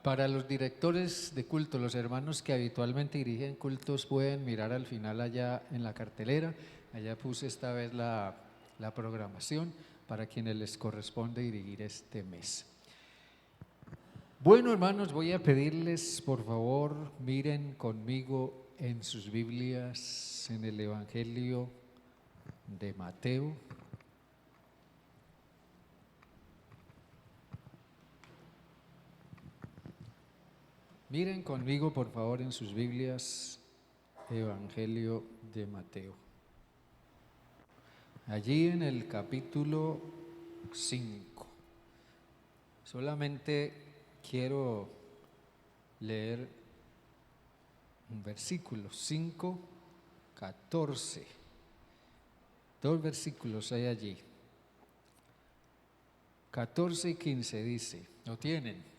Para los directores de culto, los hermanos que habitualmente dirigen cultos pueden mirar al final allá en la cartelera. Allá puse esta vez la programación para quienes les corresponde dirigir este mes. Bueno, hermanos, voy a pedirles, por favor, miren conmigo en sus Biblias en el Evangelio de Mateo. Miren conmigo, por favor, en sus Biblias, Evangelio de Mateo. Allí en el capítulo 5. Solamente quiero leer un versículo, 5, 14. Dos versículos hay allí. 14 y 15 dice, ¿lo tienen?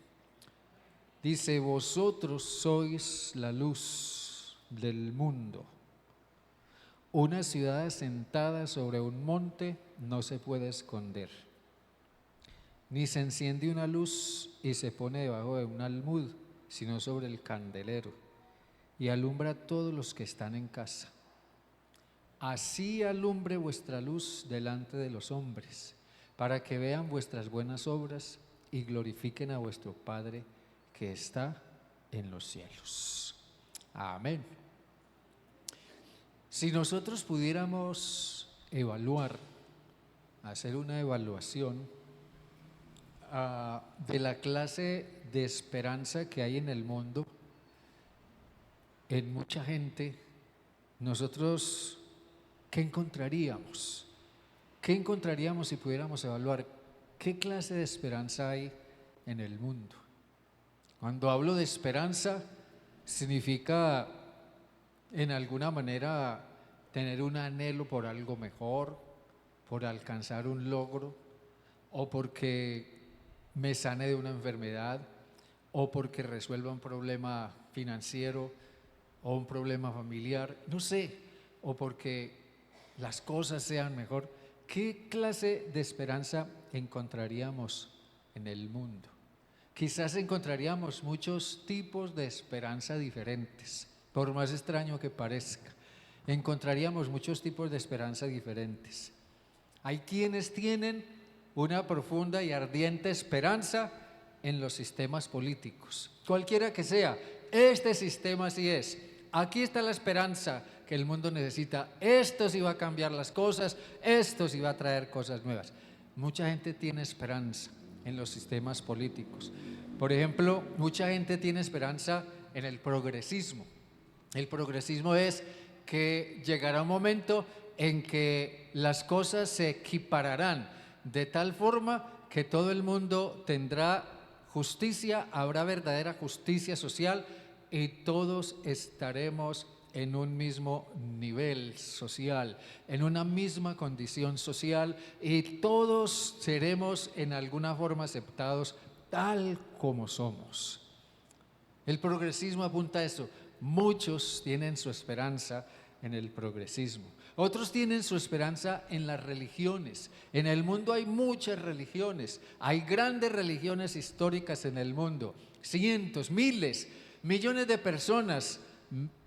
Dice, vosotros sois la luz del mundo. Una ciudad asentada sobre un monte no se puede esconder. Ni se enciende una luz y se pone debajo de un almud, sino sobre el candelero, y alumbra a todos los que están en casa. Así alumbre vuestra luz delante de los hombres, para que vean vuestras buenas obras y glorifiquen a vuestro Padre que está en los cielos. Amén. Si nosotros pudiéramos evaluar, hacer una evaluación de la clase de esperanza que hay en el mundo, en mucha gente, nosotros, ¿qué encontraríamos? ¿Qué encontraríamos si pudiéramos evaluar qué clase de esperanza hay en el mundo? Cuando hablo de esperanza, significa en alguna manera tener un anhelo por algo mejor, por alcanzar un logro, o porque me sane de una enfermedad, o porque resuelva un problema financiero, o un problema familiar, no sé, o porque las cosas sean mejor. ¿Qué clase de esperanza encontraríamos en el mundo? Quizás encontraríamos muchos tipos de esperanza diferentes, por más extraño que parezca. Encontraríamos muchos tipos de esperanza diferentes. Hay quienes tienen una profunda y ardiente esperanza en los sistemas políticos, cualquiera que sea. Este sistema así es. Aquí está la esperanza que el mundo necesita. Esto sí va a cambiar las cosas, esto sí va a traer cosas nuevas. Mucha gente tiene esperanza en los sistemas políticos. Por ejemplo, mucha gente tiene esperanza en el progresismo. El progresismo es que llegará un momento en que las cosas se equipararán de tal forma que todo el mundo tendrá justicia, habrá verdadera justicia social y todos estaremos en un mismo nivel social, en una misma condición social, y todos seremos en alguna forma aceptados tal como somos. El progresismo apunta a eso. Muchos tienen su esperanza en el progresismo. Otros tienen su esperanza en las religiones. En el mundo hay muchas religiones. Hay grandes religiones históricas en el mundo. Cientos, miles, millones de personas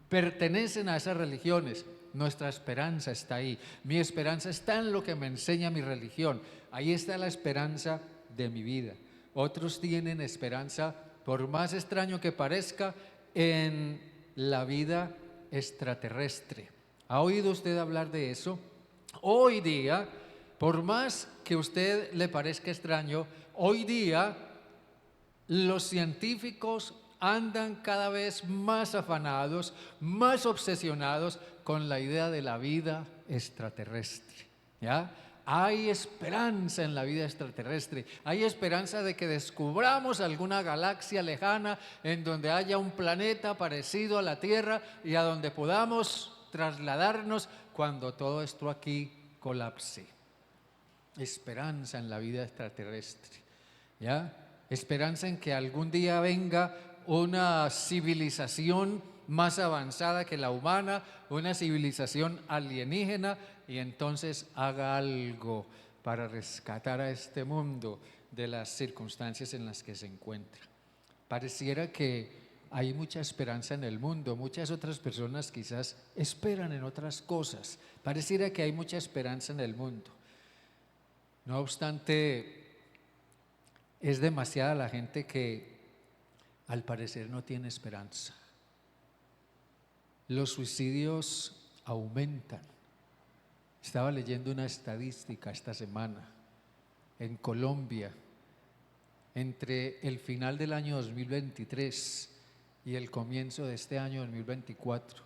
pertenecen a esas religiones. Nuestra esperanza está ahí. Mi esperanza está en lo que me enseña mi religión. Ahí está la esperanza de mi vida. Otros tienen esperanza, por más extraño que parezca, en la vida extraterrestre. ¿Ha oído usted hablar de eso? Hoy día, por más que a usted le parezca extraño, hoy día los científicos andan cada vez más afanados, más obsesionados con la idea de la vida extraterrestre, ¿ya? Hay esperanza en la vida extraterrestre, hay esperanza de que descubramos alguna galaxia lejana en donde haya un planeta parecido a la Tierra y a donde podamos trasladarnos cuando todo esto aquí colapse. Esperanza en la vida extraterrestre, ¿ya? Esperanza en que algún día venga una civilización más avanzada que la humana, una civilización alienígena, y entonces haga algo para rescatar a este mundo de las circunstancias en las que se encuentra. Pareciera que hay mucha esperanza en el mundo, muchas otras personas quizás esperan en otras cosas, pareciera que hay mucha esperanza en el mundo. No obstante, es demasiada la gente que al parecer no tiene esperanza. Los suicidios aumentan. Estaba leyendo una estadística esta semana. En Colombia, entre el final del año 2023 y el comienzo de este año 2024,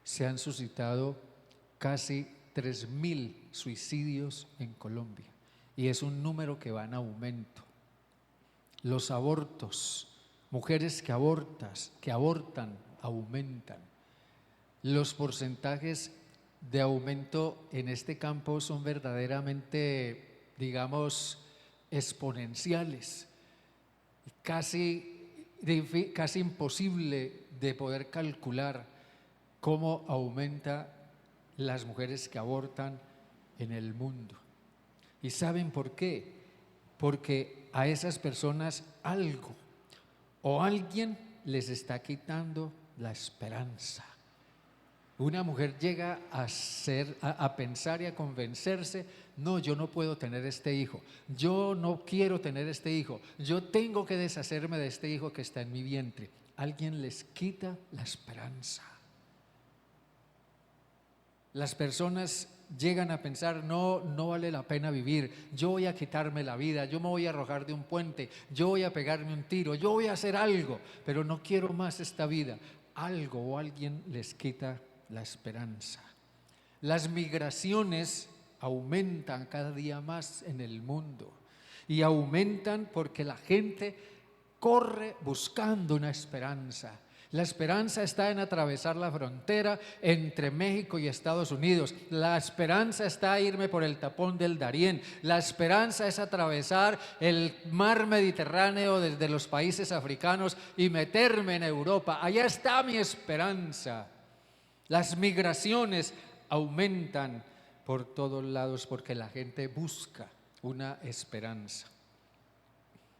se han suscitado casi 3.000 suicidios en Colombia. Y es un número que va en aumento. Los abortos, mujeres que abortan, aumentan. Los porcentajes de aumento en este campo son verdaderamente, digamos, exponenciales. Casi imposible de poder calcular cómo aumenta las mujeres que abortan en el mundo. ¿Y saben por qué? Porque a esas personas algo o alguien les está quitando la esperanza. Una mujer llega a pensar y a convencerse: no, yo no puedo tener este hijo, yo no quiero tener este hijo, yo tengo que deshacerme de este hijo que está en mi vientre. Alguien les quita la esperanza. Las personas llegan a pensar: no vale la pena vivir, yo voy a quitarme la vida, yo me voy a arrojar de un puente, yo voy a pegarme un tiro, yo voy a hacer algo, pero no quiero más esta vida. Algo o alguien les quita la esperanza. Las migraciones aumentan cada día más en el mundo, y aumentan porque la gente corre buscando una esperanza. La esperanza está en atravesar la frontera entre México y Estados Unidos. La esperanza está en irme por el tapón del Darién. La esperanza es atravesar el mar Mediterráneo desde los países africanos y meterme en Europa. Allá está mi esperanza. Las migraciones aumentan por todos lados porque la gente busca una esperanza.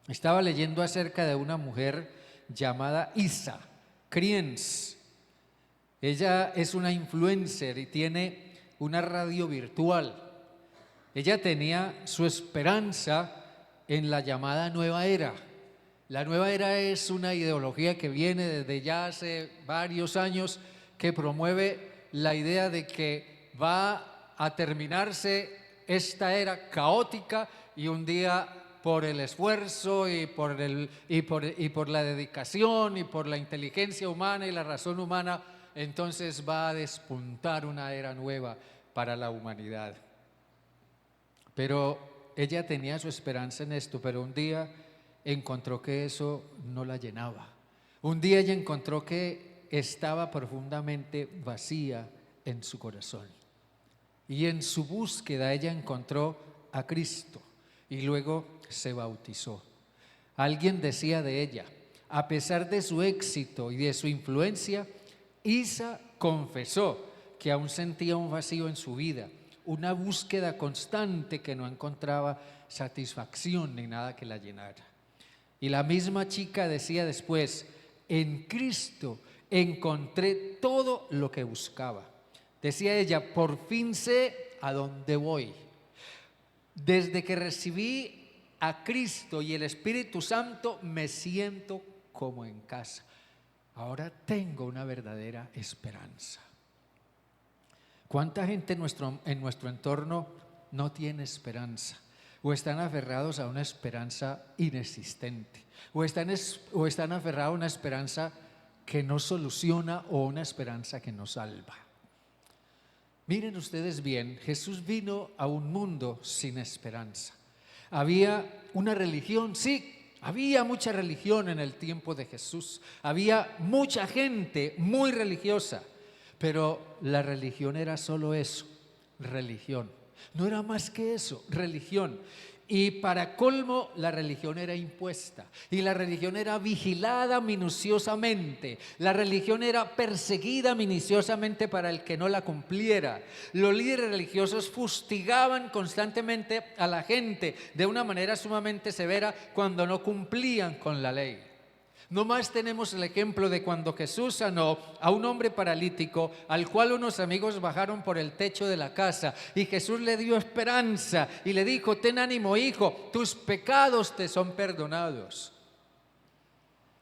Estaba leyendo acerca de una mujer llamada Isa Kriens. Ella es una influencer y tiene una radio virtual. Ella tenía su esperanza en la llamada Nueva Era. La Nueva Era es una ideología que viene desde ya hace varios años, que promueve la idea de que va a terminarse esta era caótica y un día, por el esfuerzo y por la dedicación y por la inteligencia humana y la razón humana, entonces va a despuntar una era nueva para la humanidad. Pero ella tenía su esperanza en esto, pero un día encontró que eso no la llenaba. Un día ella encontró que estaba profundamente vacía en su corazón. Y en su búsqueda ella encontró a Cristo y luego se bautizó. Alguien decía de ella: a pesar de su éxito y de su influencia, Isa confesó que aún sentía un vacío en su vida, una búsqueda constante que no encontraba satisfacción ni nada que la llenara. Y la misma chica decía después: en Cristo encontré todo lo que buscaba. Decía ella: por fin sé a dónde voy. Desde que recibí a Cristo y el Espíritu Santo me siento como en casa. Ahora tengo una verdadera esperanza. ¿Cuánta gente en nuestro entorno no tiene esperanza? O están aferrados a una esperanza inexistente, o están aferrados a una esperanza que no soluciona o una esperanza que no salva. Miren ustedes bien, Jesús vino a un mundo sin esperanza. Había una religión, sí, había mucha religión en el tiempo de Jesús. Había mucha gente muy religiosa, pero la religión era solo eso, religión. No era más que eso, religión. Y para colmo, la religión era impuesta y la religión era vigilada minuciosamente. La religión era perseguida minuciosamente para el que no la cumpliera. Los líderes religiosos fustigaban constantemente a la gente de una manera sumamente severa cuando no cumplían con la ley. No más tenemos el ejemplo de cuando Jesús sanó a un hombre paralítico al cual unos amigos bajaron por el techo de la casa y Jesús le dio esperanza y le dijo: ten ánimo, hijo, tus pecados te son perdonados.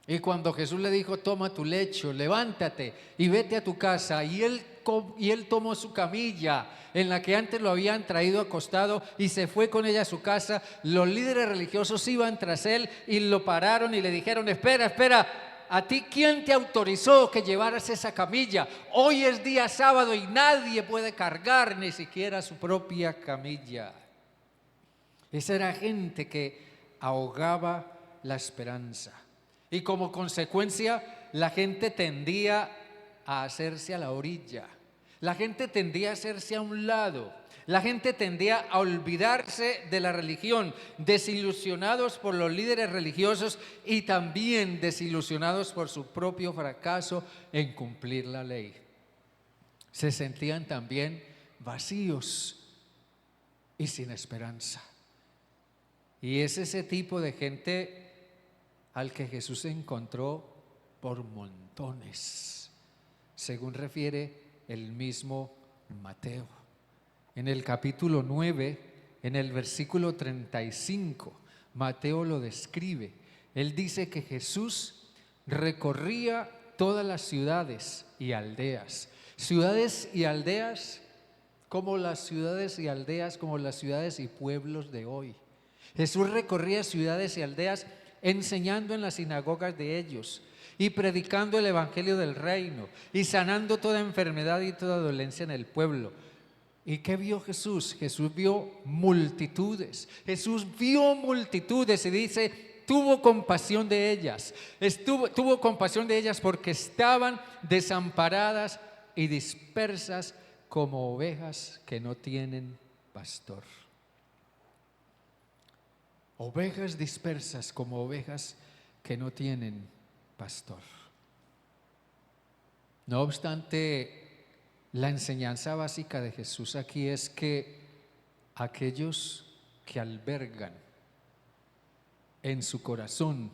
Y cuando Jesús le dijo: toma tu lecho, levántate y vete a tu casa, y él tomó su camilla en la que antes lo habían traído acostado y se fue con ella a su casa, los líderes religiosos iban tras él y lo pararon y le dijeron: espera, ¿a ti quién te autorizó que llevaras esa camilla? Hoy es día sábado y nadie puede cargar ni siquiera su propia camilla. Esa era gente que ahogaba la esperanza. Y como consecuencia, la gente tendía a hacerse a la orilla. La gente tendía a hacerse a un lado. La gente tendía a olvidarse de la religión, desilusionados por los líderes religiosos y también desilusionados por su propio fracaso en cumplir la ley. Se sentían también vacíos y sin esperanza. Y es ese tipo de gente al que Jesús se encontró por montones, según refiere el mismo Mateo. En el capítulo 9, en el versículo 35, Mateo lo describe. Él dice que Jesús recorría todas las ciudades y aldeas. Ciudades y aldeas como las ciudades y aldeas, como las ciudades y pueblos de hoy. Jesús recorría ciudades y aldeas enseñando en las sinagogas de ellos y predicando el evangelio del reino y sanando toda enfermedad y toda dolencia en el pueblo. ¿Y qué vio Jesús? Jesús vio multitudes. Jesús vio multitudes y dice: tuvo compasión de ellas. Tuvo compasión de ellas porque estaban desamparadas y dispersas como ovejas que no tienen pastor. Ovejas dispersas como ovejas que no tienen pastor. No obstante, la enseñanza básica de Jesús aquí es que aquellos que albergan en su corazón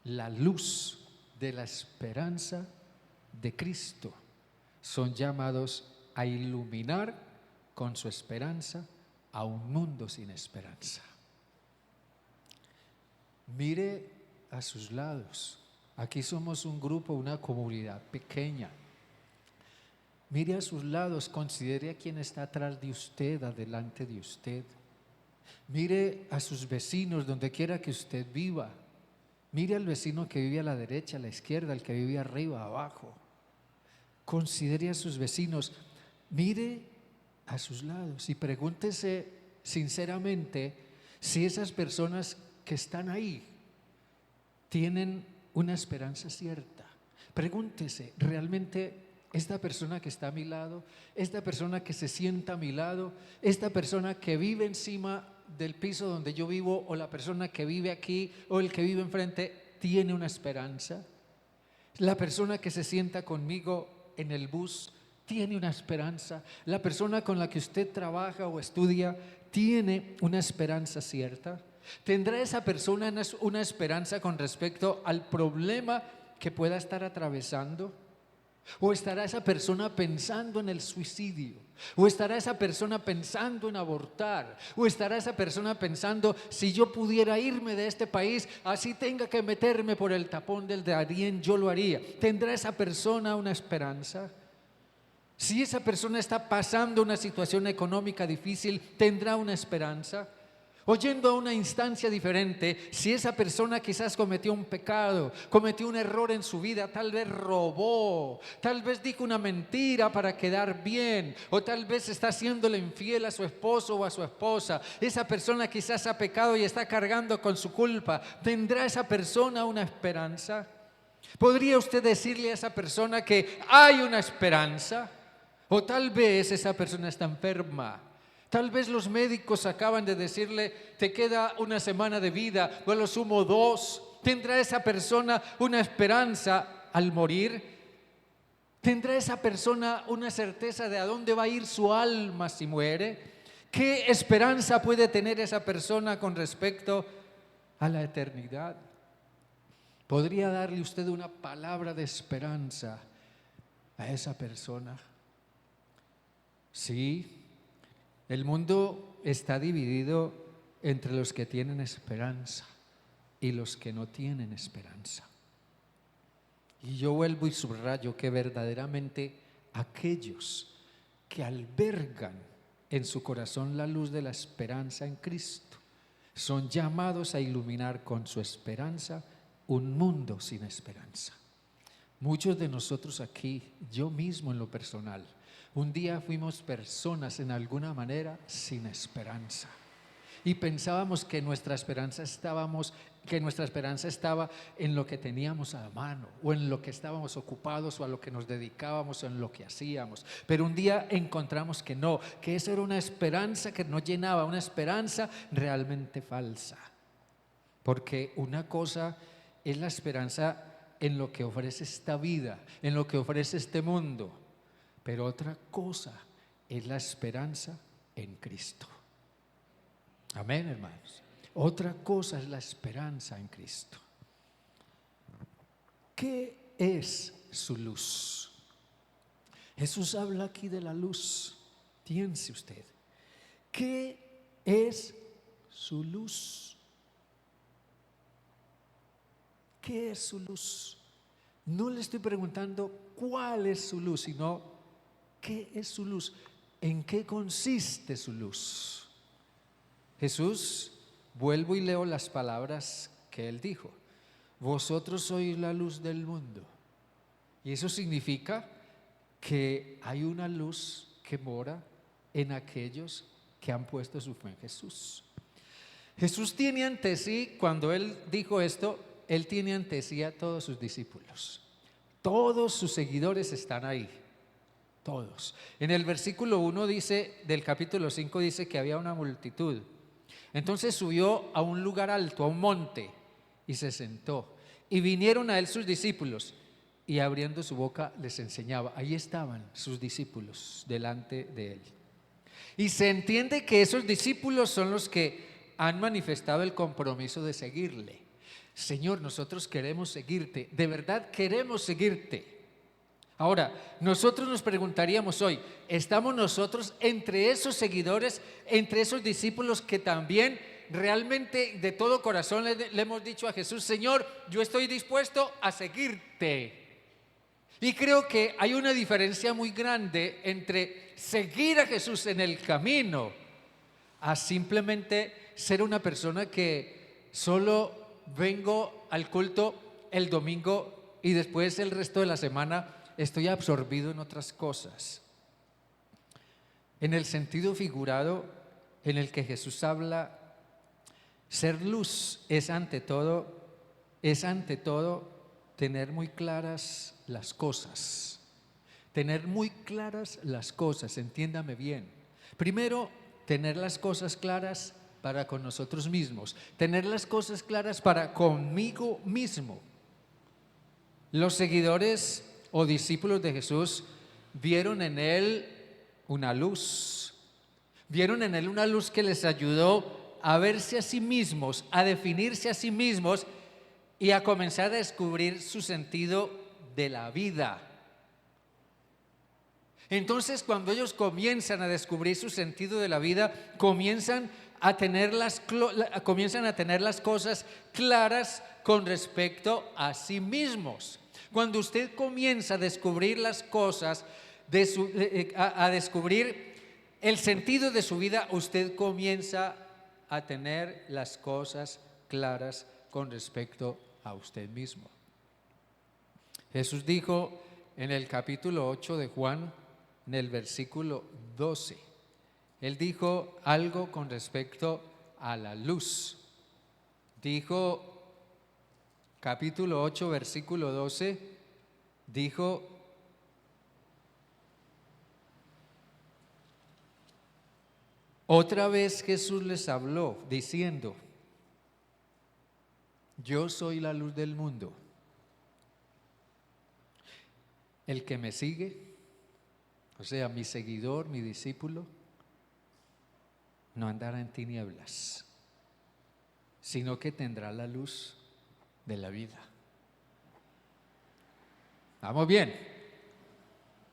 la luz de la esperanza de Cristo son llamados a iluminar con su esperanza a un mundo sin esperanza. Mire a sus lados. Aquí somos un grupo, una comunidad pequeña. Mire a sus lados, considere a quién está atrás de usted, adelante de usted. Mire a sus vecinos donde quiera que usted viva. Mire al vecino que vive a la derecha, a la izquierda, al que vive arriba, abajo. Considere a sus vecinos. Mire a sus lados y pregúntese sinceramente si esas personas que están ahí tienen una esperanza cierta. Pregúntese, ¿realmente esta persona que está a mi lado, esta persona que se sienta a mi lado, esta persona que vive encima del piso donde yo vivo, o la persona que vive aquí, o el que vive enfrente, tiene una esperanza? La persona que se sienta conmigo en el bus tiene una esperanza. La persona con la que usted trabaja o estudia tiene una esperanza cierta. ¿Tendrá esa persona una esperanza con respecto al problema que pueda estar atravesando? ¿O estará esa persona pensando en el suicidio? ¿O estará esa persona pensando en abortar? ¿O estará esa persona pensando: si yo pudiera irme de este país, así tenga que meterme por el tapón del Darién, yo lo haría? ¿Tendrá esa persona una esperanza? Si esa persona está pasando una situación económica difícil, ¿tendrá una esperanza? Oyendo a una instancia diferente, si esa persona quizás cometió un pecado, cometió un error en su vida, tal vez robó, tal vez dijo una mentira para quedar bien, o tal vez está haciéndole infiel a su esposo o a su esposa, esa persona quizás ha pecado y está cargando con su culpa, ¿tendrá esa persona una esperanza? ¿Podría usted decirle a esa persona que hay una esperanza? O tal vez esa persona está enferma, Tal vez los médicos acaban de decirle, te queda una semana de vida, o a lo sumo 2. ¿Tendrá esa persona una esperanza al morir? ¿Tendrá esa persona una certeza de a dónde va a ir su alma si muere? ¿Qué esperanza puede tener esa persona con respecto a la eternidad? ¿Podría darle usted una palabra de esperanza a esa persona? Sí, el mundo está dividido entre los que tienen esperanza y los que no tienen esperanza. Y yo vuelvo y subrayo que verdaderamente aquellos que albergan en su corazón la luz de la esperanza en Cristo son llamados a iluminar con su esperanza un mundo sin esperanza. Muchos de nosotros aquí, yo mismo en lo personal, un día fuimos personas en alguna manera sin esperanza y pensábamos que nuestra esperanza estaba en lo que teníamos a la mano o en lo que estábamos ocupados o a lo que nos dedicábamos o en lo que hacíamos. Pero un día encontramos que no, que eso era una esperanza que no llenaba, una esperanza realmente falsa. Porque una cosa es la esperanza en lo que ofrece esta vida, en lo que ofrece este mundo, pero otra cosa es la esperanza en Cristo. Amén, hermanos. Otra cosa es la esperanza en Cristo. ¿Qué es su luz? Jesús habla aquí de la luz. Piense usted. ¿Qué es su luz? ¿Qué es su luz? No le estoy preguntando cuál es su luz, sino ¿qué es su luz? ¿En qué consiste su luz? Jesús, vuelvo y leo las palabras que él dijo. Vosotros sois la luz del mundo. Y eso significa que hay una luz que mora en aquellos que han puesto su fe en Jesús. Jesús tiene ante sí, cuando él dijo esto, él tiene ante sí a todos sus discípulos. Todos sus seguidores están ahí. Todos. En el versículo 1 dice, del capítulo 5 dice que había una multitud. Entonces subió a un lugar alto, a un monte, y se sentó. Y vinieron a él sus discípulos, y abriendo su boca les enseñaba. Ahí estaban sus discípulos delante de él. Y se entiende que esos discípulos son los que han manifestado el compromiso de seguirle. Señor, nosotros queremos seguirte, de verdad queremos seguirte. Ahora, nosotros nos preguntaríamos hoy, ¿estamos nosotros entre esos seguidores, entre esos discípulos que también realmente de todo corazón le hemos dicho a Jesús, Señor, yo estoy dispuesto a seguirte? Y creo que hay una diferencia muy grande entre seguir a Jesús en el camino a simplemente ser una persona que solo vengo al culto el domingo y después el resto de la semana estoy absorbido en otras cosas. En el sentido figurado en el que Jesús habla, ser luz es ante todo tener muy claras las cosas. Tener muy claras las cosas, entiéndame bien. Primero, tener las cosas claras para con nosotros mismos, tener las cosas claras para conmigo mismo. Los seguidores o discípulos de Jesús vieron en él una luz. Vieron en él una luz que les ayudó a verse a sí mismos, a definirse a sí mismos y a comenzar a descubrir su sentido de la vida. Entonces, cuando ellos comienzan a descubrir su sentido de la vida, comienzan a tener las cosas claras con respecto a sí mismos. Cuando usted comienza a descubrir las cosas, a descubrir el sentido de su vida, usted comienza a tener las cosas claras con respecto a usted mismo. Jesús dijo en el capítulo 8 de Juan, en el versículo 12, Él dijo algo con respecto a la luz. Dijo, capítulo 8, versículo 12, dijo: Otra vez Jesús les habló diciendo: yo soy la luz del mundo. El que me sigue, o sea, mi seguidor, mi discípulo, no andará en tinieblas, sino que tendrá la luz de la vida. ¿Vamos bien?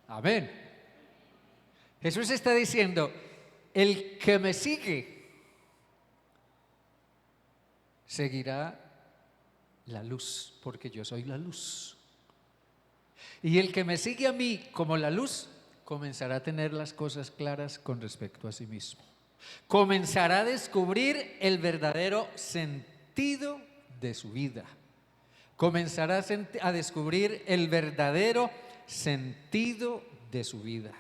Amén. Jesús está diciendo: el que me sigue seguirá la luz, porque yo soy la luz. Y el que me sigue a mí como la luz, comenzará a tener las cosas claras con respecto a sí mismo. Comenzará a descubrir el verdadero sentido de su vida. Comenzará a descubrir el verdadero sentido de su vida.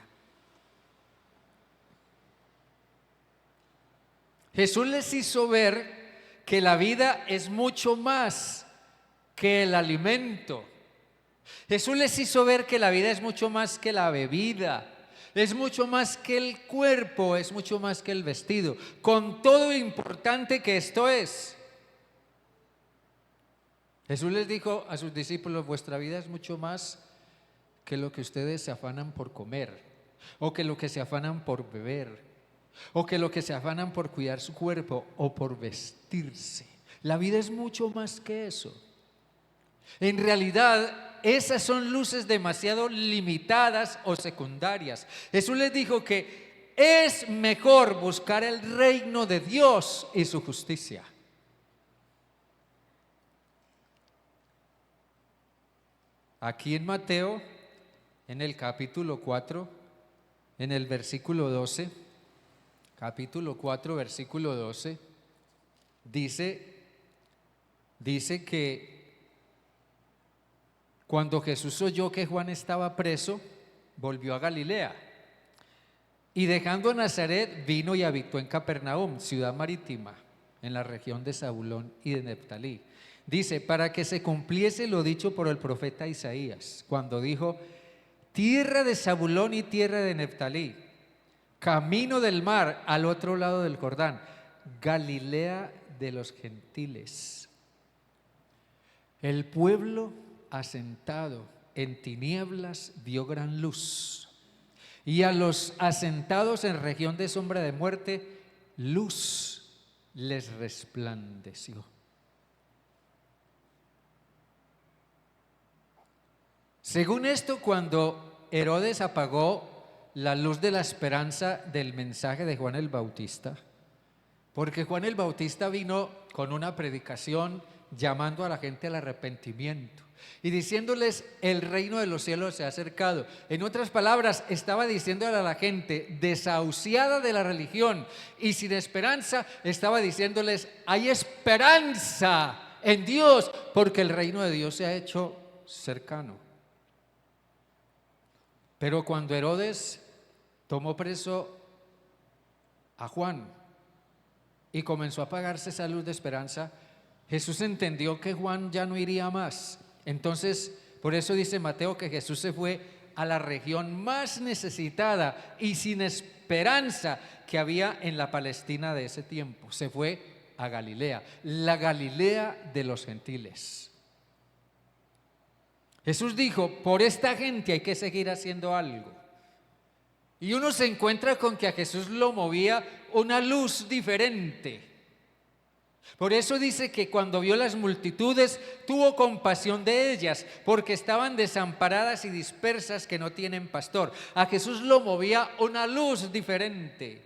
Jesús les hizo ver que la vida es mucho más que el alimento. Jesús les hizo ver que la vida es mucho más que la bebida, es mucho más que el cuerpo, es mucho más que el vestido, con todo lo importante que esto es. Jesús les dijo a sus discípulos: vuestra vida es mucho más que lo que ustedes se afanan por comer, o que lo que se afanan por beber, o que lo que se afanan por cuidar su cuerpo o por vestirse. La vida es mucho más que eso. En realidad, esas son luces demasiado limitadas o secundarias. Jesús les dijo que es mejor buscar el reino de Dios y su justicia. Aquí en Mateo, en el capítulo 4, en el versículo 12, capítulo 4, versículo 12, dice que cuando Jesús oyó que Juan estaba preso, volvió a Galilea y dejando Nazaret vino y habitó en Capernaum, ciudad marítima, en la región de Zabulón y de Neftalí. Dice: para que se cumpliese lo dicho por el profeta Isaías, cuando dijo: tierra de Zabulón y tierra de Neftalí, camino del mar al otro lado del Jordán, Galilea de los gentiles. El pueblo asentado en tinieblas vio gran luz, y a los asentados en región de sombra de muerte, luz les resplandeció. Según esto, cuando Herodes apagó la luz de la esperanza del mensaje de Juan el Bautista, porque Juan el Bautista vino con una predicación llamando a la gente al arrepentimiento y diciéndoles: el reino de los cielos se ha acercado. En otras palabras, estaba diciéndole a la gente desahuciada de la religión y sin esperanza, estaba diciéndoles: hay esperanza en Dios, porque el reino de Dios se ha hecho cercano. Pero cuando Herodes tomó preso a Juan y comenzó a apagarse esa luz de esperanza, Jesús entendió que Juan ya no iría más. Entonces, por eso dice Mateo que Jesús se fue a la región más necesitada y sin esperanza que había en la Palestina de ese tiempo. Se fue a Galilea, la Galilea de los gentiles. Jesús dijo: por esta gente hay que seguir haciendo algo. Y uno se encuentra con que a Jesús lo movía una luz diferente. Por eso dice que cuando vio las multitudes, tuvo compasión de ellas, porque estaban desamparadas y dispersas que no tienen pastor. A Jesús lo movía una luz diferente.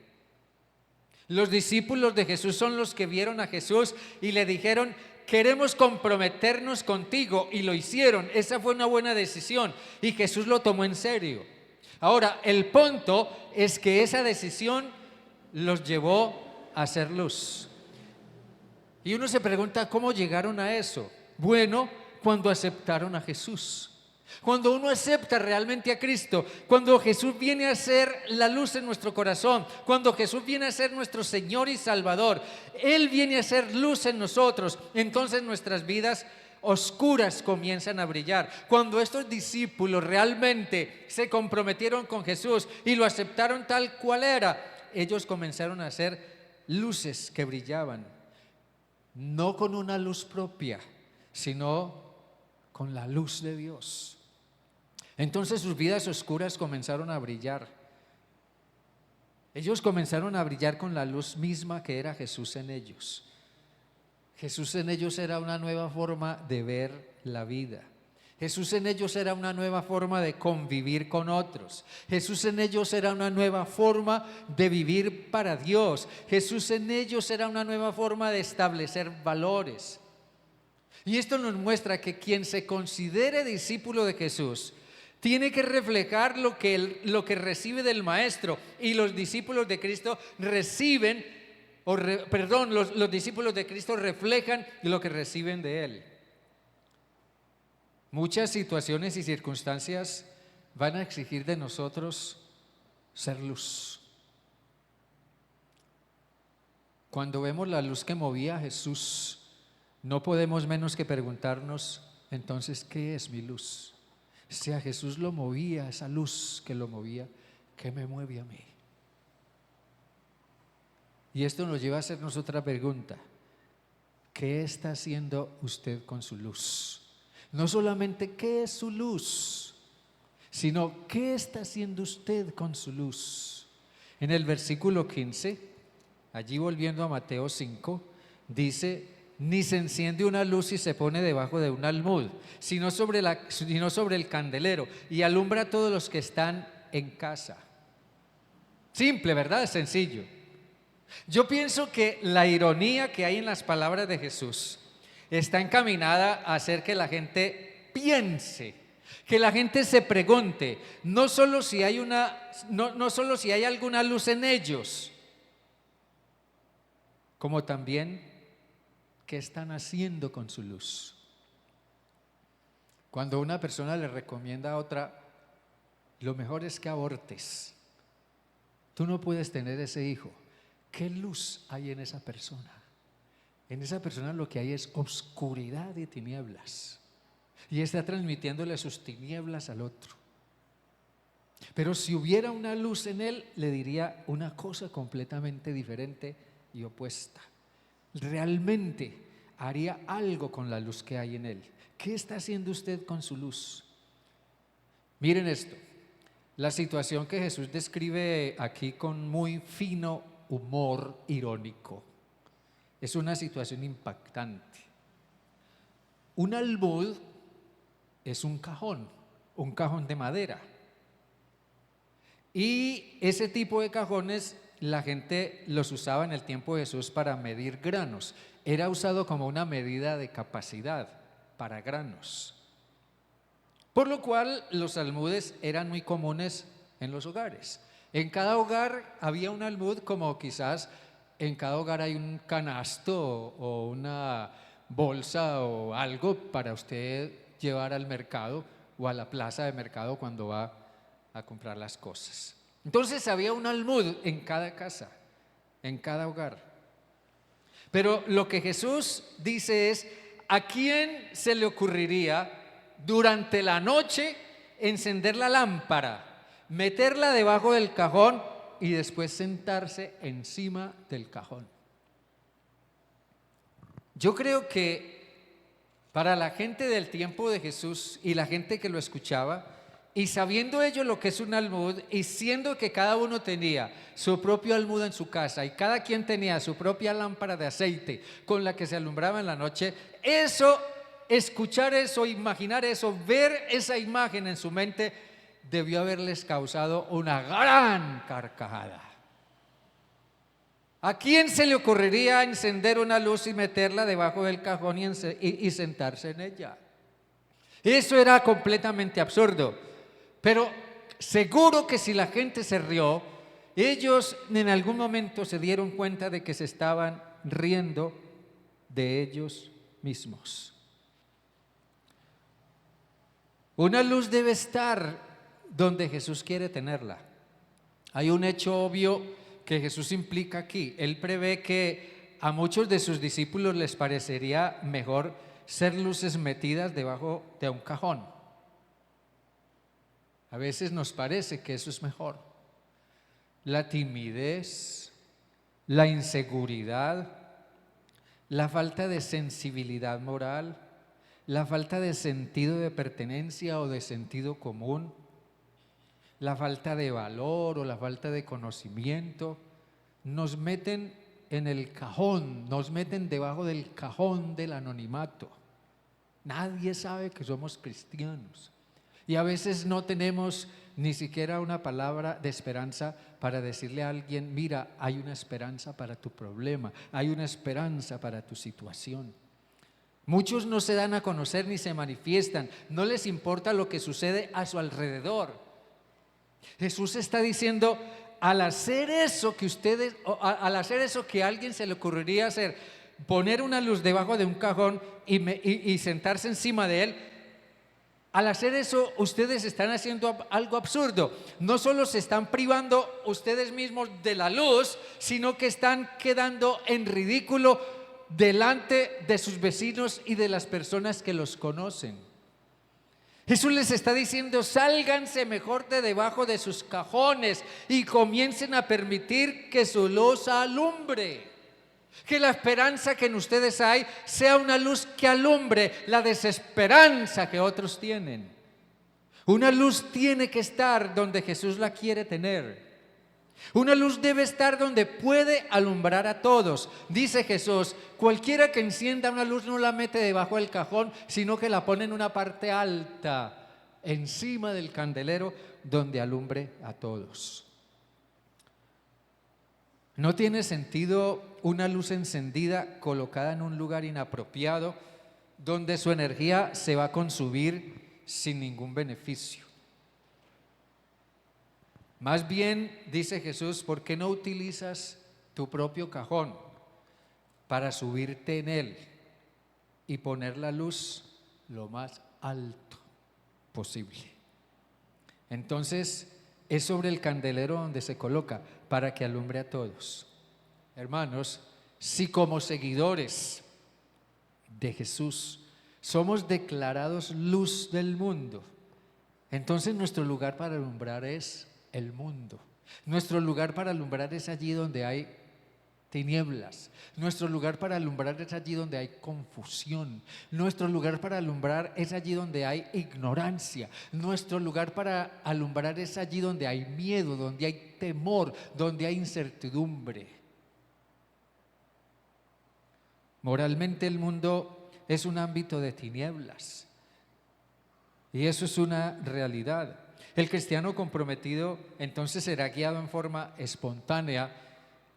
Los discípulos de Jesús son los que vieron a Jesús y le dijeron: queremos comprometernos contigo, y lo hicieron. Esa fue una buena decisión y Jesús lo tomó en serio. Ahora, el punto es que esa decisión los llevó a ser luz. Y uno se pregunta: ¿cómo llegaron a eso? Bueno, cuando aceptaron a Jesús. Cuando uno acepta realmente a Cristo, cuando Jesús viene a ser la luz en nuestro corazón, cuando Jesús viene a ser nuestro Señor y Salvador, Él viene a ser luz en nosotros, entonces nuestras vidas oscuras comienzan a brillar. Cuando estos discípulos realmente se comprometieron con Jesús y lo aceptaron tal cual era, ellos comenzaron a hacer luces que brillaban, no con una luz propia, sino con la luz de Dios. Entonces sus vidas oscuras comenzaron a brillar. Ellos comenzaron a brillar con la luz misma que era Jesús en ellos. Jesús en ellos era una nueva forma de ver la vida. Jesús en ellos era una nueva forma de convivir con otros. Jesús en ellos era una nueva forma de vivir para Dios. Jesús en ellos era una nueva forma de establecer valores. Y esto nos muestra que quien se considere discípulo de Jesús tiene que reflejar lo que recibe del Maestro. Y los discípulos de Cristo reciben, los discípulos de Cristo reflejan lo que reciben de Él. Muchas situaciones y circunstancias van a exigir de nosotros ser luz. Cuando vemos la luz que movía a Jesús, no podemos menos que preguntarnos, entonces, ¿qué es mi luz? Si a Jesús lo movía, esa luz que lo movía, ¿qué me mueve a mí? Y esto nos lleva a hacernos otra pregunta. ¿Qué está haciendo usted con su luz? No solamente qué es su luz, sino qué está haciendo usted con su luz. En el versículo 15, allí volviendo a Mateo 5, dice: ni se enciende una luz y se pone debajo de un almud, sino sobre el candelero, y alumbra a todos los que están en casa. Simple, ¿verdad? Es sencillo. Yo pienso que la ironía que hay en las palabras de Jesús está encaminada a hacer que la gente piense, que la gente se pregunte, no solo si hay alguna luz en ellos, como también qué están haciendo con su luz. Cuando una persona le recomienda a otra, lo mejor es que abortes, tú no puedes tener ese hijo, ¿qué luz hay en esa persona? En esa persona lo que hay es oscuridad y tinieblas, y está transmitiéndole sus tinieblas al otro. Pero si hubiera una luz en él, le diría una cosa completamente diferente y opuesta. Realmente haría algo con la luz que hay en él. ¿Qué está haciendo usted con su luz? Miren esto, la situación que Jesús describe aquí con muy fino humor irónico. Es una situación impactante. Un almud es un cajón de madera. Y ese tipo de cajones la gente los usaba en el tiempo de Jesús para medir granos. Era usado como una medida de capacidad para granos. Por lo cual los almudes eran muy comunes en los hogares. En cada hogar había un almud, como quizás en cada hogar hay un canasto o una bolsa o algo para usted llevar al mercado o a la plaza de mercado cuando va a comprar las cosas. Entonces había un almud en cada casa, en cada hogar. Pero lo que Jesús dice es: ¿a quién se le ocurriría durante la noche encender la lámpara, meterla debajo del cajón y después sentarse encima del cajón? Yo creo que para la gente del tiempo de Jesús y la gente que lo escuchaba, y sabiendo ellos lo que es un almud, y siendo que cada uno tenía su propio almud en su casa y cada quien tenía su propia lámpara de aceite con la que se alumbraba en la noche, eso, escuchar eso, imaginar eso, ver esa imagen en su mente, debió haberles causado una gran carcajada. ¿A quién se le ocurriría encender una luz y meterla debajo del cajón y sentarse en ella? Eso era completamente absurdo. Pero seguro que si la gente se rió, ellos en algún momento se dieron cuenta de que se estaban riendo de ellos mismos. Una luz debe estar donde Jesús quiere tenerla. Hay un hecho obvio que Jesús implica aquí. Él prevé que a muchos de sus discípulos les parecería mejor ser luces metidas debajo de un cajón. A veces nos parece que eso es mejor. la timidez, la inseguridad, la falta de sensibilidad moral, la falta de sentido de pertenencia o de sentido común, la falta de valor o la falta de conocimiento, nos meten en el cajón, nos meten debajo del cajón del anonimato. Nadie sabe que somos cristianos y a veces no tenemos ni siquiera una palabra de esperanza para decirle a alguien: mira, hay una esperanza para tu problema, hay una esperanza para tu situación. Muchos no se dan a conocer ni se manifiestan, no les importa lo que sucede a su alrededor. Jesús está diciendo: al hacer eso que ustedes, al hacer eso que a alguien se le ocurriría hacer, poner una luz debajo de un cajón y sentarse encima de él, al hacer eso ustedes están haciendo algo absurdo. No solo se están privando ustedes mismos de la luz, sino que están quedando en ridículo delante de sus vecinos y de las personas que los conocen. Jesús les está diciendo: sálganse mejor de debajo de sus cajones y comiencen a permitir que su luz alumbre. Que la esperanza que en ustedes hay sea una luz que alumbre la desesperanza que otros tienen. Una luz tiene que estar donde Jesús la quiere tener. Una luz debe estar donde puede alumbrar a todos. Dice Jesús: cualquiera que encienda una luz no la mete debajo del cajón, sino que la pone en una parte alta, encima del candelero, donde alumbre a todos. No tiene sentido una luz encendida colocada en un lugar inapropiado, donde su energía se va a consumir sin ningún beneficio. Más bien, dice Jesús, ¿por qué no utilizas tu propio cajón para subirte en él y poner la luz lo más alto posible? Entonces, es sobre el candelero donde se coloca para que alumbre a todos. Hermanos, si como seguidores de Jesús somos declarados luz del mundo, entonces nuestro lugar para alumbrar es el mundo. Nuestro lugar para alumbrar es allí donde hay tinieblas. Nuestro lugar para alumbrar es allí donde hay confusión. Nuestro lugar para alumbrar es allí donde hay ignorancia. Nuestro lugar para alumbrar es allí donde hay miedo, donde hay temor, donde hay incertidumbre. Moralmente el mundo es un ámbito de tinieblas y eso es una realidad. El cristiano comprometido entonces será guiado en forma espontánea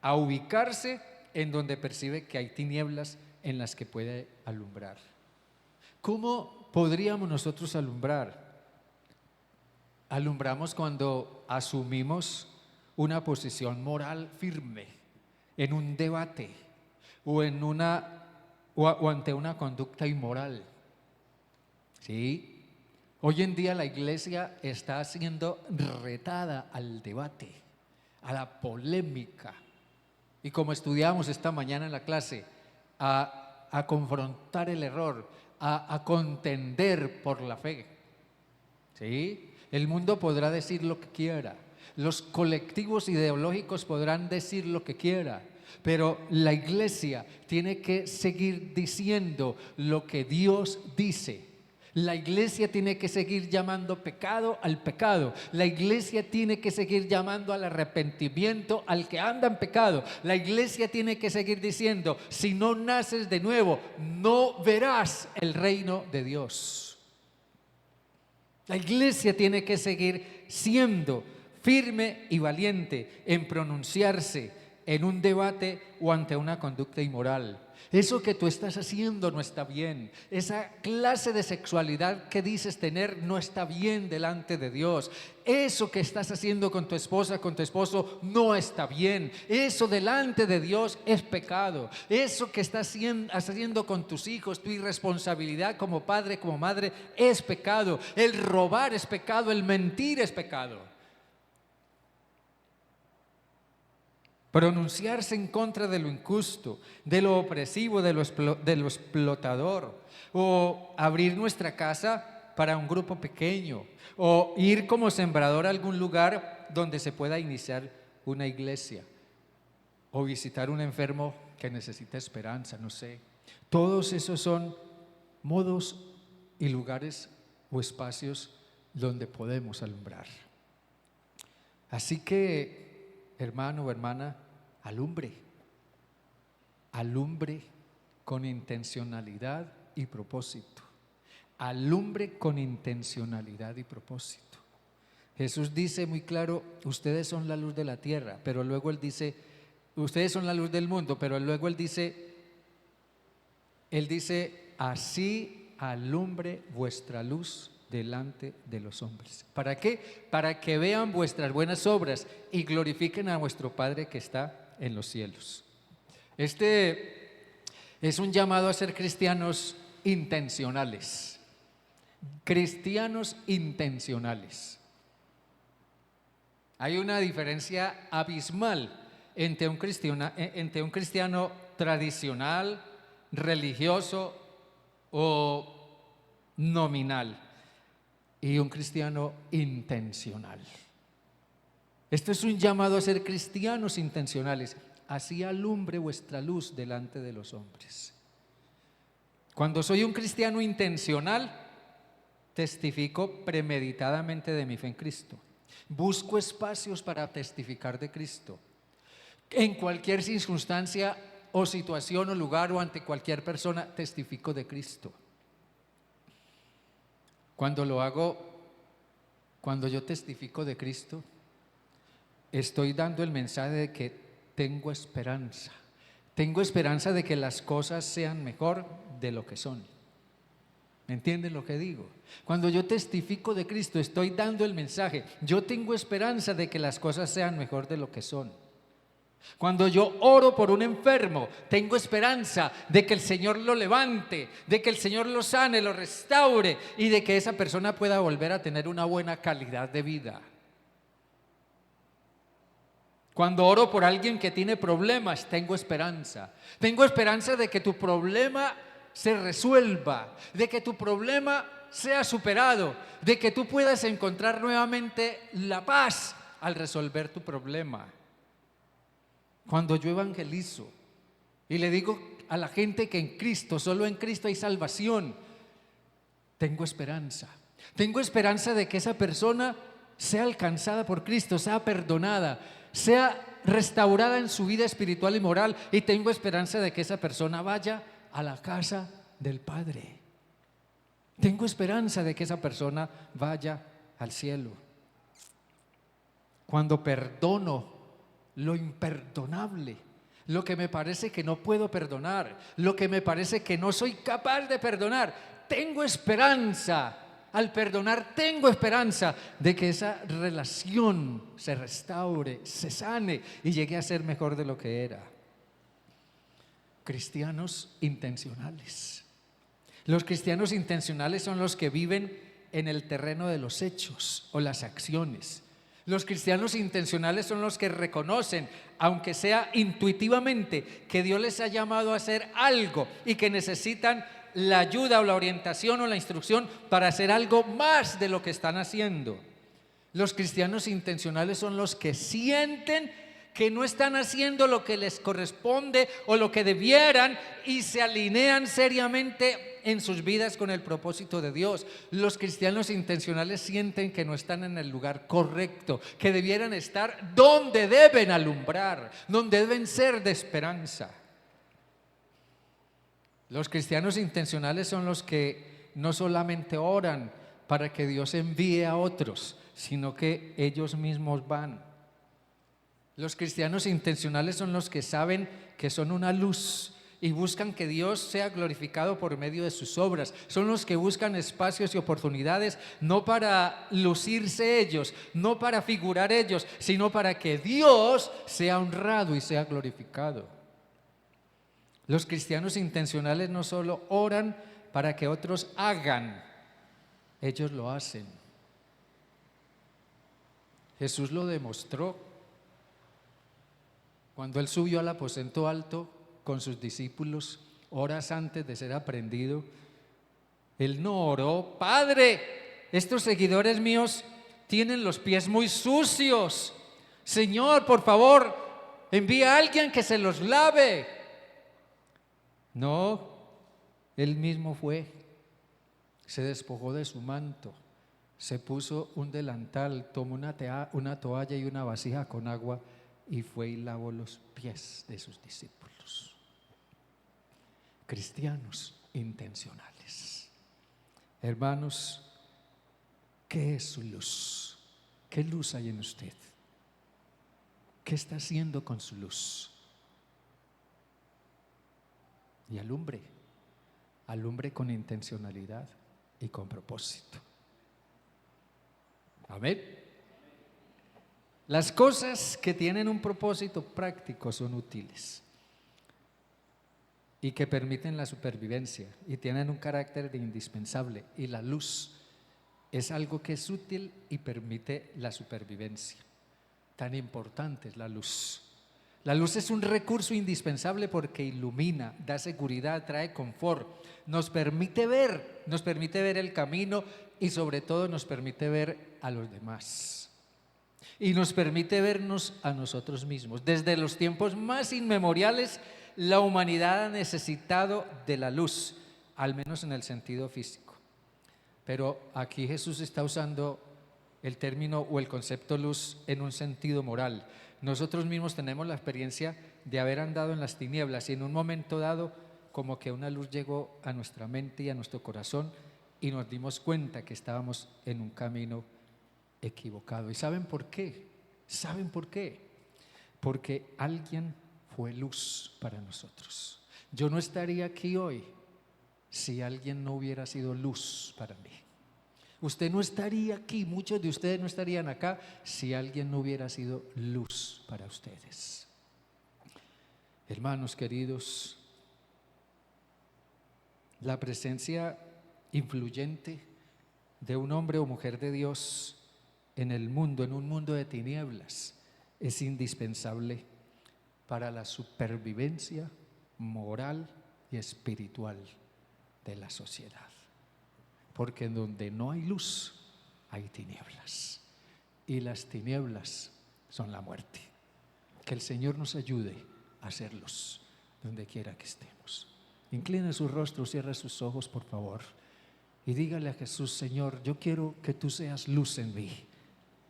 a ubicarse en donde percibe que hay tinieblas en las que puede alumbrar. ¿Cómo podríamos nosotros alumbrar? Alumbramos cuando asumimos una posición moral firme en un debate o ante una conducta inmoral. ¿Sí? Hoy en día la iglesia está siendo retada al debate, a la polémica. Y como estudiamos esta mañana en la clase, a confrontar el error, a contender por la fe. ¿Sí? El mundo podrá decir lo que quiera, los colectivos ideológicos podrán decir lo que quiera, pero la iglesia tiene que seguir diciendo lo que Dios dice. La iglesia tiene que seguir llamando pecado al pecado. La iglesia tiene que seguir llamando al arrepentimiento al que anda en pecado. La iglesia tiene que seguir diciendo: si no naces de nuevo, no verás el reino de Dios. La iglesia tiene que seguir siendo firme y valiente en pronunciarse en un debate o ante una conducta inmoral. Eso que tú estás haciendo no está bien. Esa clase de sexualidad que dices tener no está bien delante de Dios. Eso que estás haciendo con tu esposa, con tu esposo, no está bien. Eso delante de Dios es pecado. Eso que estás haciendo con tus hijos, tu irresponsabilidad como padre, como madre, es pecado. El robar es pecado, el mentir es pecado. Pronunciarse en contra de lo injusto, de lo opresivo, de lo explotador, o abrir nuestra casa para un grupo pequeño, o ir como sembrador a algún lugar donde se pueda iniciar una iglesia o visitar un enfermo que necesita esperanza, no sé. Todos esos son modos y lugares o espacios donde podemos alumbrar. Así que, hermano o hermana, alumbre con intencionalidad y propósito. Alumbre con intencionalidad y propósito. Jesús dice muy claro, ustedes son la luz de la tierra, pero luego Él dice, ustedes son la luz del mundo, pero luego Él dice, así alumbre vuestra luz delante de los hombres. ¿Para qué? Para que vean vuestras buenas obras y glorifiquen a vuestro Padre que está en los cielos. Este es un llamado a ser cristianos intencionales. Cristianos intencionales. Hay una diferencia abismal entre un cristiano tradicional, religioso o nominal y un cristiano intencional. Esto es un llamado a ser cristianos intencionales. Así alumbre vuestra luz delante de los hombres. Cuando soy un cristiano intencional, testifico premeditadamente de mi fe en Cristo. Busco espacios para testificar de Cristo. En cualquier circunstancia o situación o lugar o ante cualquier persona, testifico de Cristo. Cuando lo hago, cuando yo testifico de Cristo, estoy dando el mensaje de que tengo esperanza. Tengo esperanza de que las cosas sean mejor de lo que son. ¿Me entienden lo que digo? Cuando yo testifico de Cristo, estoy dando el mensaje. Yo tengo esperanza de que las cosas sean mejor de lo que son. Cuando yo oro por un enfermo, tengo esperanza de que el Señor lo levante, de que el Señor lo sane, lo restaure y de que esa persona pueda volver a tener una buena calidad de vida. Cuando oro por alguien que tiene problemas, tengo esperanza. Tengo esperanza de que tu problema se resuelva, de que tu problema sea superado, de que tú puedas encontrar nuevamente la paz al resolver tu problema. Cuando yo evangelizo y le digo a la gente que en Cristo, solo en Cristo hay salvación, tengo esperanza. Tengo esperanza de que esa persona sea alcanzada por Cristo, sea perdonada, sea restaurada en su vida espiritual y moral, y tengo esperanza de que esa persona vaya a la casa del Padre. Tengo esperanza de que esa persona vaya al cielo. Cuando perdono lo imperdonable, lo que me parece que no puedo perdonar, lo que me parece que no soy capaz de perdonar, tengo esperanza. Al perdonar tengo esperanza de que esa relación se restaure, se sane y llegue a ser mejor de lo que era. Cristianos intencionales. Los cristianos intencionales son los que viven en el terreno de los hechos o las acciones. Los cristianos intencionales son los que reconocen, aunque sea intuitivamente, que Dios les ha llamado a hacer algo y que necesitan la ayuda o la orientación o la instrucción para hacer algo más de lo que están haciendo. Los cristianos intencionales son los que sienten que no están haciendo lo que les corresponde o lo que debieran y se alinean seriamente en sus vidas con el propósito de Dios. Los cristianos intencionales sienten que no están en el lugar correcto, que debieran estar donde deben alumbrar, donde deben ser de esperanza. Los cristianos intencionales son los que no solamente oran para que Dios envíe a otros, sino que ellos mismos van. Los cristianos intencionales son los que saben que son una luz y buscan que Dios sea glorificado por medio de sus obras. Son los que buscan espacios y oportunidades no para lucirse ellos, no para figurar ellos, sino para que Dios sea honrado y sea glorificado. Los cristianos intencionales no solo oran para que otros hagan, ellos lo hacen. Jesús lo demostró cuando Él subió al aposento alto con sus discípulos horas antes de ser aprehendido. Él no oró: Padre, estos seguidores míos tienen los pies muy sucios, Señor, por favor, envía a alguien que se los lave. No, él mismo fue, se despojó de su manto, se puso un delantal, tomó una toalla y una vasija con agua y fue y lavó los pies de sus discípulos. Cristianos intencionales. Hermanos, ¿qué es su luz? ¿Qué luz hay en usted? ¿Qué está haciendo con su luz? Y alumbre con intencionalidad y con propósito. Amén. Las cosas que tienen un propósito práctico son útiles y que permiten la supervivencia y tienen un carácter de indispensable, y la luz es algo que es útil y permite la supervivencia. Tan importante es la luz. La luz es un recurso indispensable porque ilumina, da seguridad, trae confort, nos permite ver el camino y sobre todo nos permite ver a los demás. Y nos permite vernos a nosotros mismos. Desde los tiempos más inmemoriales, la humanidad ha necesitado de la luz, al menos en el sentido físico. Pero aquí Jesús está usando el término o el concepto luz en un sentido moral. Nosotros mismos tenemos la experiencia de haber andado en las tinieblas y en un momento dado como que una luz llegó a nuestra mente y a nuestro corazón y nos dimos cuenta que estábamos en un camino equivocado. ¿Y saben por qué? ¿Saben por qué? Porque alguien fue luz para nosotros. Yo no estaría aquí hoy si alguien no hubiera sido luz para mí. Usted no estaría aquí, muchos de ustedes no estarían acá si alguien no hubiera sido luz para ustedes. Hermanos queridos, la presencia influyente de un hombre o mujer de Dios en el mundo, en un mundo de tinieblas, es indispensable para la supervivencia moral y espiritual de la sociedad. Porque en donde no hay luz, hay tinieblas. Y las tinieblas son la muerte. Que el Señor nos ayude a hacer luz donde quiera que estemos. Incline su rostro, cierre sus ojos, por favor. Y dígale a Jesús: Señor, yo quiero que tú seas luz en mí.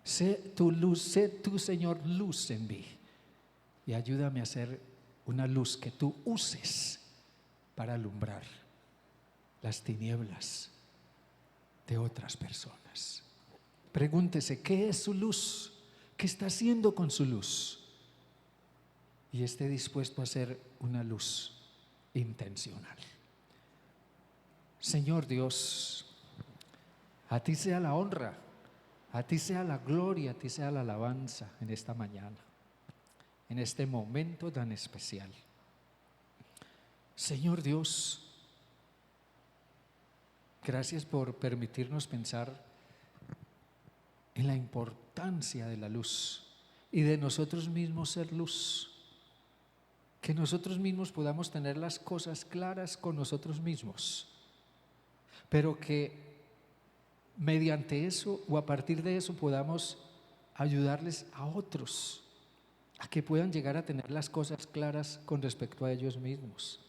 Sé tu luz, sé tú, Señor, luz en mí. Y ayúdame a ser una luz que tú uses para alumbrar las tinieblas de otras personas. Pregúntese: ¿qué es su luz? ¿Qué está haciendo con su luz? Y esté dispuesto a ser una luz intencional. Señor Dios, a ti sea la honra, a ti sea la gloria, a ti sea la alabanza en esta mañana, en este momento tan especial. Señor Dios, gracias por permitirnos pensar en la importancia de la luz y de nosotros mismos ser luz. Que nosotros mismos podamos tener las cosas claras con nosotros mismos, pero que mediante eso o a partir de eso podamos ayudarles a otros a que puedan llegar a tener las cosas claras con respecto a ellos mismos,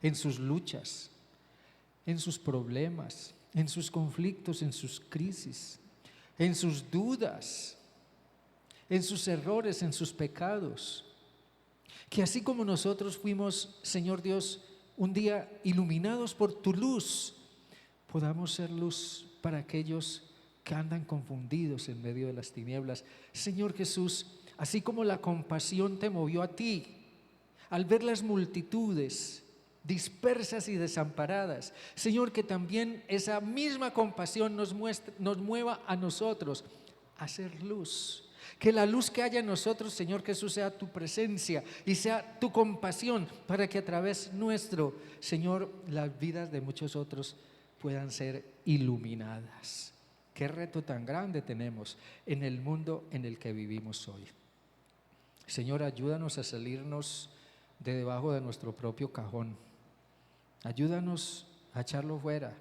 en sus luchas, en sus problemas, en sus conflictos, en sus crisis, en sus dudas, en sus errores, en sus pecados. Que así como nosotros fuimos, Señor Dios, un día iluminados por tu luz, podamos ser luz para aquellos que andan confundidos en medio de las tinieblas. Señor Jesús, así como la compasión te movió a ti al ver las multitudes dispersas y desamparadas, Señor, que también esa misma compasión nos mueva a nosotros a ser luz. Que la luz que haya en nosotros, Señor Jesús, sea tu presencia y sea tu compasión, para que a través nuestro, Señor, las vidas de muchos otros puedan ser iluminadas. Qué reto tan grande tenemos en el mundo en el que vivimos hoy. Señor, ayúdanos a salirnos de debajo de nuestro propio cajón. Ayúdanos a echarlo fuera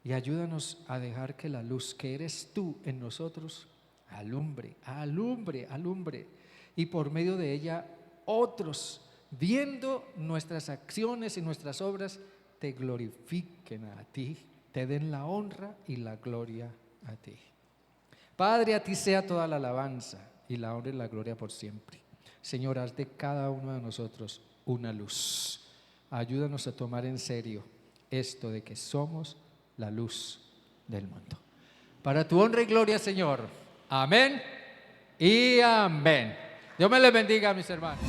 y ayúdanos a dejar que la luz que eres tú en nosotros alumbre, alumbre, alumbre. Y por medio de ella otros, viendo nuestras acciones y nuestras obras, te glorifiquen a ti, te den la honra y la gloria a ti. Padre, a ti sea toda la alabanza y la honra y la gloria por siempre. Señor, haz de cada uno de nosotros una luz. Ayúdanos a tomar en serio esto de que somos la luz del mundo. Para tu honra y gloria, Señor. Amén y amén. Dios me les bendiga, mis hermanos.